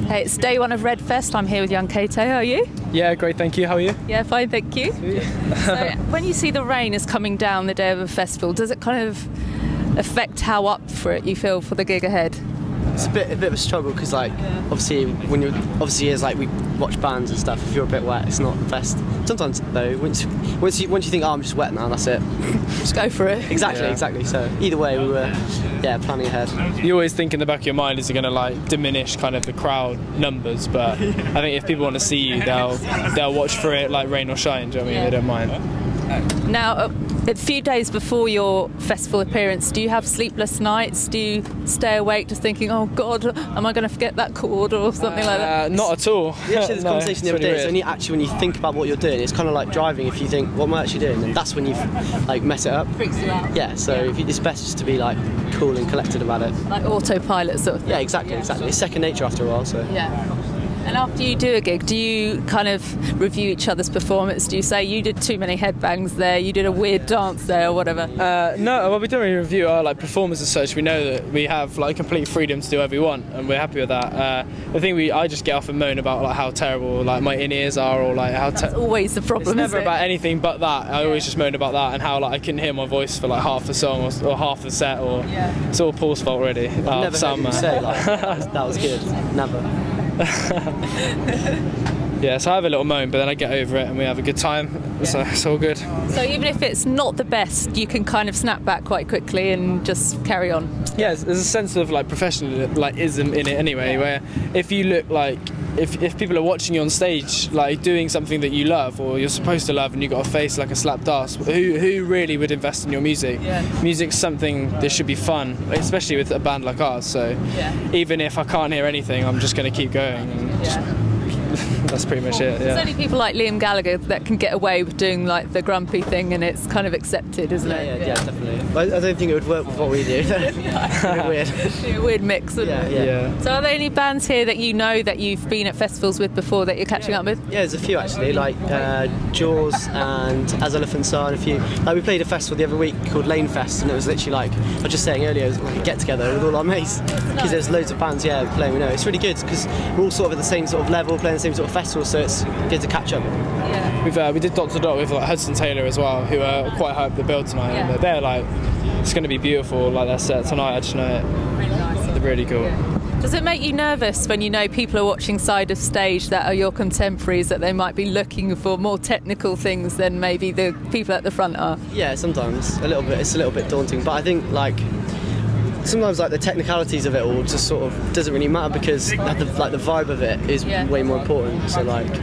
Hey, it's day one of Redfest. I'm here with young Kato. How are you? Yeah, great, thank you. How are you? Yeah, fine, thank you. So, when you see the rain is coming down the day of a festival, does it kind of affect how up for it you feel for the gig ahead? It's a bit of a struggle because, like, obviously it's like we watch bands and stuff. If you're a bit wet, it's not the best. Sometimes though, once you think, oh, I'm just wet now, that's it. Just go for it. Exactly. So either way, we were planning ahead. You always think in the back of your mind, is it going to like diminish kind of the crowd numbers? But I think if people want to see you, they'll watch for it, like rain or shine. Do you know what I mean? They don't mind. Now, a few days before your festival appearance, do you have sleepless nights? Do you stay awake just thinking, oh God, am I going to forget that chord or something like that? Not at all. We actually had this conversation the other day. It's only actually when you think about what you're doing, it's kind of like driving. If you think, what am I actually doing? And that's when you like mess it up. Freaks you out. Yeah, so it's best just to be like cool and collected about it. Like autopilot sort of thing. Yeah, exactly. It's second nature after a while, so. Yeah. And after you do a gig, do you kind of review each other's performance? Do you say you did too many headbangs there, you did a weird dance there, or whatever? No, well, we don't really review our like performers as such. We know that we have like complete freedom to do whatever we want, and we're happy with that. I think I just get off and moan about like how terrible like my in-ears are, or like how. That's always the problem. It's never about anything but that. I always just moan about that and how like I couldn't hear my voice for like half the song or half the set, or it's all Paul's fault really. Never heard you say like that was good. Never. Yeah, so I have a little moan, but then I get over it and we have a good time, so it's all good. So even if it's not the best, you can kind of snap back quite quickly and just carry on? Yeah, there's a sense of like professionalism in it anyway, where if you look like, if people are watching you on stage like doing something that you love or you're supposed to love and you've got a face like a slapped ass, who really would invest in your music? Music's something that should be fun, especially with a band like ours, so even if I can't hear anything, I'm just going to keep going and that's pretty much it. There's only people like Liam Gallagher that can get away with doing like the grumpy thing and it's kind of accepted, isn't it? Yeah, definitely. I don't think it would work with what we do. Weird. A weird mix, wouldn't it? Yeah. So are there any bands here that you know that you've been at festivals with before that you're catching up with? Yeah, there's a few actually, like Jaws and As Elephants Are, and a few. Like we played a festival the other week called Redfest, and it was literally like, I was just saying earlier, it was like a get together with all our mates, because there's loads of bands playing. We know it's really good because we're all sort of at the same sort of level, playing the same sort of festival, so it's good to catch up. We did Dot to Dot with like Hudson Taylor as well, who are quite high up the bill tonight, and they're like, it's going to be beautiful, like their set tonight. I just know it. Really nice. They're really cool. Does it make you nervous when you know people are watching side of stage that are your contemporaries, that they might be looking for more technical things than maybe the people at the front are? Yeah, sometimes a little bit. It's a little bit daunting, but I think like sometimes like the technicalities of it all just sort of doesn't really matter because the vibe of it is way more important. So like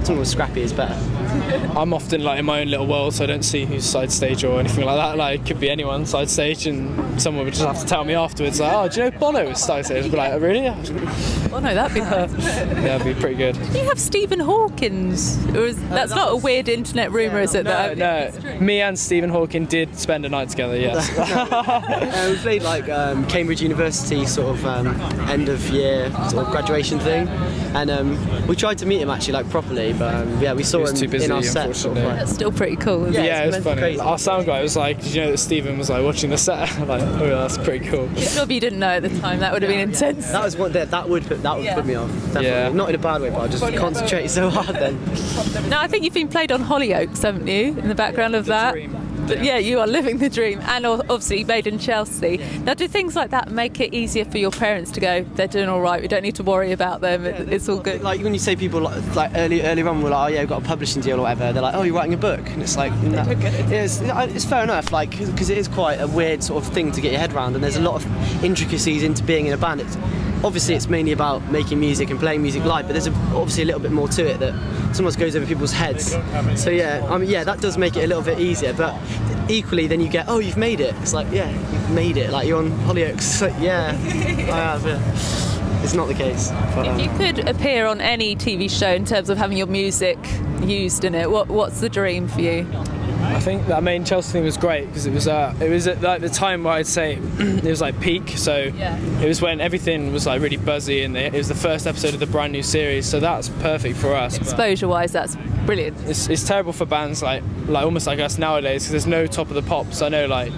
someone scrappy is better. I'm often like in my own little world, so I don't see who's side stage or anything like that. Like, it could be anyone side stage, and someone would just have to tell me afterwards, like, oh, do you know Bono was side stage? I'd be like, oh, really? Oh no, that'd be nice. Yeah, that'd be pretty good. Do you have Stephen Hawkins? Or that's not a weird internet rumour, is it? No. Me and Stephen Hawking did spend a night together, yes. We played like Cambridge University sort of end of year sort of graduation thing, and we tried to meet him actually like properly, but we saw him in our set. Sort of, like. That's still pretty cool, isn't it? Yeah, it was funny. Crazy. Our sound guy was like, did you know that Stephen was like watching the set? I'm like, oh, that's pretty cool. Good job you didn't know at the time. That would have been intense. That was what that would put me off. Definitely. Not in a bad way, but I just concentrated so hard then. No, I think you've been played on Hollyoaks, haven't you? In the background of that. But yeah, you are living the dream, and obviously made in Chelsea. Now, do things like that make it easier for your parents to go, they're doing all right, we don't need to worry about them, it's all good? Like when you say people like early on were like, oh yeah, we've got a publishing deal or whatever, they're like, oh, you're writing a book, and it's like, it's fair enough, like because it is quite a weird sort of thing to get your head around, and there's a lot of intricacies into being in a band. Obviously it's mainly about making music and playing music live, but there's obviously a little bit more to it that sometimes goes over people's heads. So that does make it a little bit easier, but equally then you get, oh, you've made it. It's like, yeah, you've made it. Like, you're on Hollyoaks. It's like, yeah, I have, yeah. It's not the case. But, if you could appear on any TV show in terms of having your music used in it, what's the dream for you? I think that main Chelsea thing was great because it was at like the time where I'd say it was like peak, so it was when everything was like really buzzy, and it was the first episode of the brand new series, so that's perfect for us. Exposure wise, that's brilliant. It's terrible for bands like almost like us nowadays because there's no Top of the Pops. I know like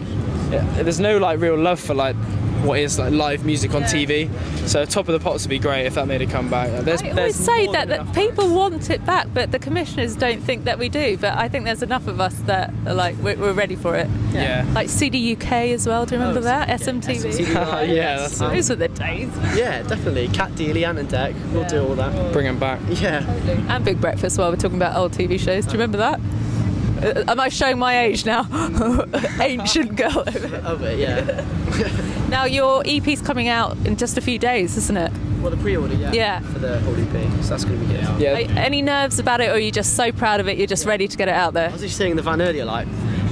there's no like real love for like what is like live music on TV. So Top of the Pops would be great if that made a comeback. I always say that people want it back, but the commissioners don't think that we do. But I think there's enough of us that are like we're ready for it. Yeah. Like CD UK as well. Do you remember that? SMTV. Yeah, that's those were the days. Yeah, definitely. Cat Dealey, Ant and Dec. We'll do all that. Bring them back. Yeah. And Big Breakfast while we're talking about old TV shows. Do you remember that? Am I showing my age now? Ancient girl. Of it, yeah. Now your EP's coming out in just a few days, isn't it? Well, the pre-order, yeah. For the whole EP, so that's going to be good. Yeah. Any nerves about it, or are you just so proud of it, you're just ready to get it out there? I was just saying in the van earlier, like,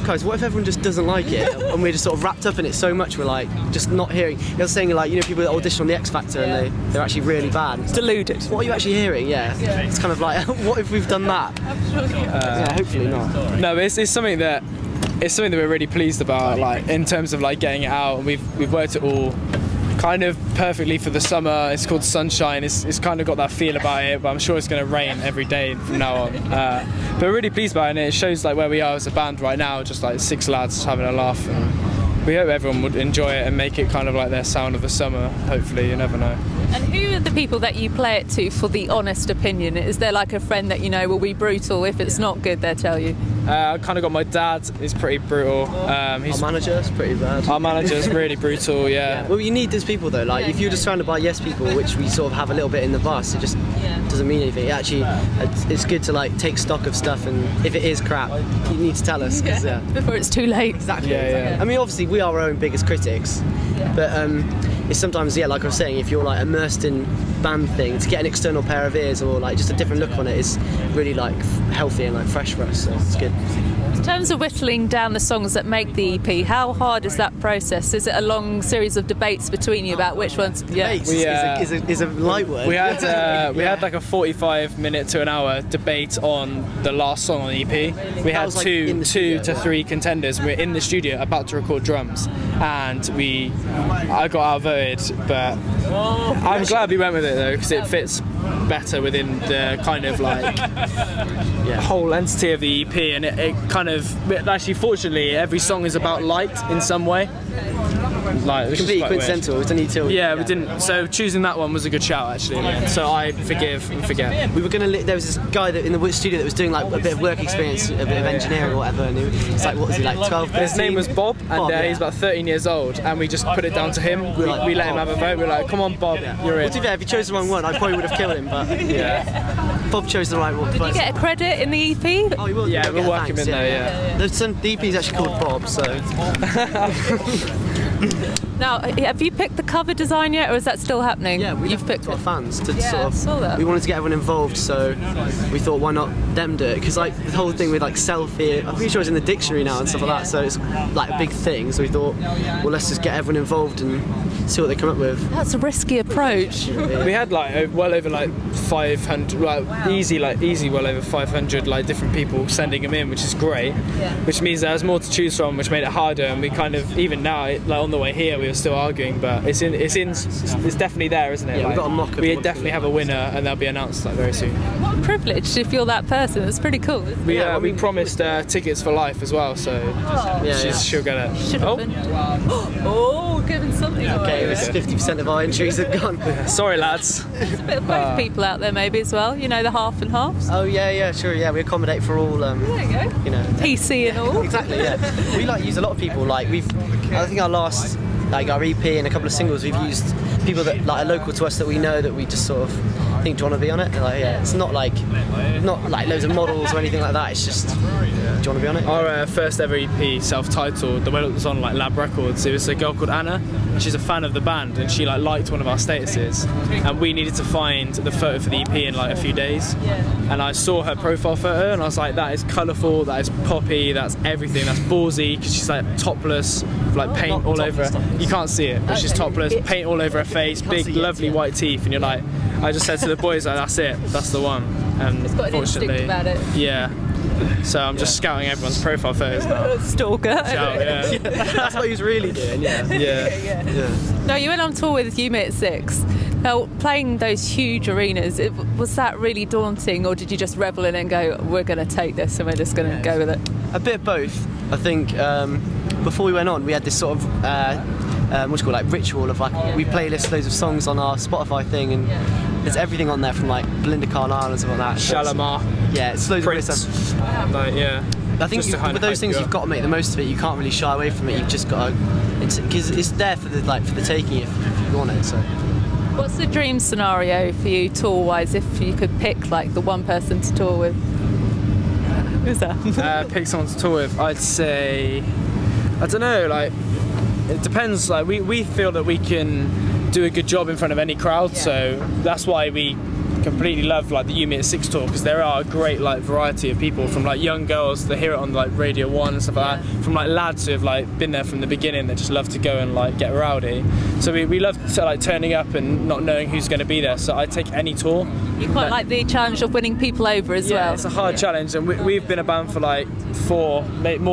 guys, what if everyone just doesn't like it and we're just sort of wrapped up in it so much we're like just not hearing. I was saying, like, you know, people that audition on the X Factor and they're actually really bad. Deluded. What are you actually hearing? Yeah. It's kind of like, what if we've done that? Yeah, hopefully not. No, but it's something that we're really pleased about, like in terms of like getting it out. We've worked it all kind of perfectly for the summer. It's called Sunshine. It's kind of got that feel about it, but I'm sure it's going to rain every day from now on. But we're really pleased about it, and it shows like where we are as a band right now, just like 6 lads having a laugh. And we hope everyone would enjoy it and make it kind of like their sound of the summer. Hopefully, you never know. And who are the people that you play it to for the honest opinion? Is there like a friend that you know will be brutal? If it's not good, they'll tell you. I kind of got my dad. He's pretty brutal. Our manager's pretty bad. Our manager's really brutal. Yeah. Well, you need those people though. Like, if you're just surrounded by yes people, which we sort of have a little bit in the bus, it just doesn't mean anything. It's good to like take stock of stuff, and if it is crap, you need to tell us. Before it's too late. Exactly. I mean, obviously we are our own biggest critics, but it's sometimes, like I was saying, if you're like immersed in band thing, to get an external pair of ears or like just a different look on it is really like healthy and like fresh for us, so it's good. In terms of whittling down the songs that make the EP, how hard is that process? Is it a long series of debates between you about which ones? Debates is a light word. We had like a 45-minute to an hour debate on the last song on the EP. We had two to three contenders. We're in the studio about to record drums, and I got outvoted, but I'm glad we went with it though, because it fits better within the kind of like whole entity of the EP, and it kind of actually, fortunately, every song is about light in some way. Like, completely coincidental. We didn't. So choosing that one was a good shout actually. So I forgive and forget. We were gonna. There was this guy in the studio that was doing like a bit of work experience, a bit of engineering or whatever, and it's like, what was he, like 12? 13? His name was Bob, and he's about 13 years old, and we just put it down to him. We let him have a vote. We're like, come on, Bob, you're in. Well, to be fair, if he chose the wrong one, I probably would have killed him. But Bob chose the right one. Did you get a credit in the EP? Oh, he will. Yeah, we'll work him in there. The EP is actually called Bob, so. Now, have you picked the cover design yet, or is that still happening? Yeah, you've picked our fans to sort of. Saw that. We wanted to get everyone involved, so we thought, why not them do it? Because like the whole thing with like selfie, I'm pretty sure it's in the dictionary now and stuff like that. So it's like a big thing. So we thought, well, let's just get everyone involved and see what they come up with. That's a risky approach. We had like well over like 500, easy well over 500 like different people sending them in, which is great. Which means there was more to choose from, which made it harder. And we kind of, even now, like on the way here, we were still arguing, but it's definitely there, isn't it? Yeah, like, we've got a mock-up. We definitely have a winner, and they'll be announced like very soon. What a privilege if you're that person. It's pretty cool. We promised tickets for life as well, so she'll get it. Should have been. Oh, giving something away. Okay, 50% of our entries have gone. Sorry, lads. There's a bit of both people out there maybe as well. You know, the half and halves. Oh yeah, sure. Yeah, we accommodate for all. There you go. You know, PC and all. Exactly. Yeah, we like use a lot of people. Like I think our last, like our EP and a couple of singles, we've used people that like are local to us that we know, that we just sort of think, do you want to be on it? Like, it's not like loads of models or anything like that. It's just, do you want to be on it? Our first ever EP, self-titled, the one that was on like Lab Records, it was a girl called Anna. She's a fan of the band, and she like liked one of our statuses, and we needed to find the photo for the EP in like a few days. And I saw her profile photo, and I was like, that is colourful, that is poppy, that's everything, that's ballsy, because she's like topless, with like paint all over her. You can't see it, but she's topless, paint all over her face, big lovely white teeth, and you're like, I just said to the boys, like, that's it, that's the one. And it's got an instinct about it. Yeah. So I'm just scouting everyone's profile photos now. Stalker. That's what he was really doing. Yeah. No, you went on tour with You Me at 6. Now, playing those huge arenas, was that really daunting, or did you just revel in it and go, we're going to take this and we're just going to go with it? A bit of both. I think before we went on, we had this sort of what's it called, like ritual of like we playlist loads of songs on our Spotify thing, and there's everything on there from like Belinda Carlisle and stuff like that. Shalimar. Yeah, it's loads Prince. of stuff. Like, yeah. I think with those things you've got to make the most of it. You can't really shy away from it. You've just got to, because it's there for the taking if you want it. So. What's the dream scenario for you tour-wise if you could pick like the one person to tour with? Who's that? Pick someone to tour with. I'd say, I don't know, like it depends. Like we feel that we can do a good job in front of any crowd, so that's why we completely love like the You Me at 6 tour, because there are a great like variety of people, from like young girls that hear it on like Radio 1 and stuff like that, from like lads who have like been there from the beginning that just love to go and like get rowdy. So we love to, like turning up and not knowing who's going to be there, so I take any tour. You quite like the challenge of winning people over as well. Yeah, it's a hard challenge, and we've been a band for like more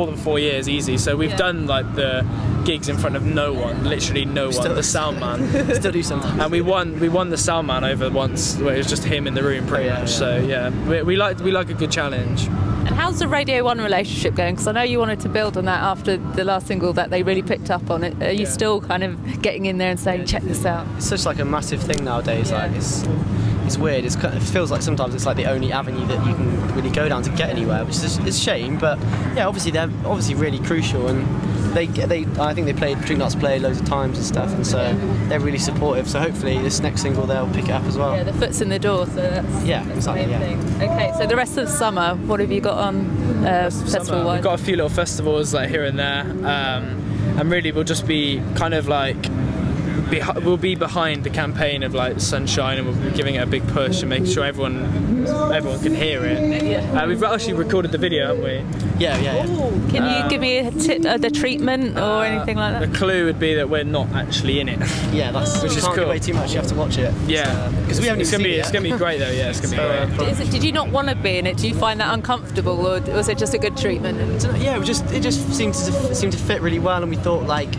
than 4 years easy, so we've done like the gigs in front of no one, literally no one, the sound man. Still do sometimes. And we won the sound man over once, where it was just him in the room pretty much. So yeah, we like a good challenge. And how's the Radio 1 relationship going? Because I know you wanted to build on that after the last single that they really picked up on it. Are you still kind of getting in there and saying, check this out? It's such like a massive thing nowadays. Like it's weird. It feels like sometimes it's like the only avenue that you can really go down to get anywhere, which is a shame. But yeah, obviously they're really crucial, and I think they played Drink Nuts Play loads of times and stuff, and so they're really supportive. So hopefully this next single they'll pick it up as well. Yeah, the foot's in the door, so that's exactly. the main thing. Okay, so the rest of the summer, what have you got on festival-wise? We've got a few little festivals like here and there, and really we'll just be kind of like we'll be behind the campaign of like Sunshine, and we'll be giving it a big push and making sure everyone can hear it. We've actually recorded the video, haven't we? Yeah. Ooh, can you give me a tip of the treatment or anything like that? The clue would be that we're not actually in it. Yeah, which is cool. Give away too much. You have to watch it. Yeah, because we haven't it's seen it. It's gonna be great though. Yeah, it's gonna be great. Did you not want to be in it? Do you find that uncomfortable, or was it just a good treatment? Yeah, it just seemed to fit really well, and we thought like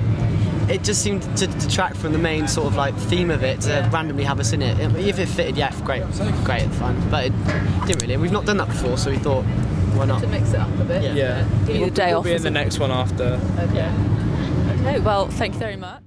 it just seemed to detract from the main sort of like theme of it to randomly have us in it. If it fitted, yeah, great and fun. But it didn't really. We've not done that before, so we thought, why not? To mix it up a bit. Yeah. Give you the day off. We'll be in the next one after. Okay. Okay. Well, thank you very much.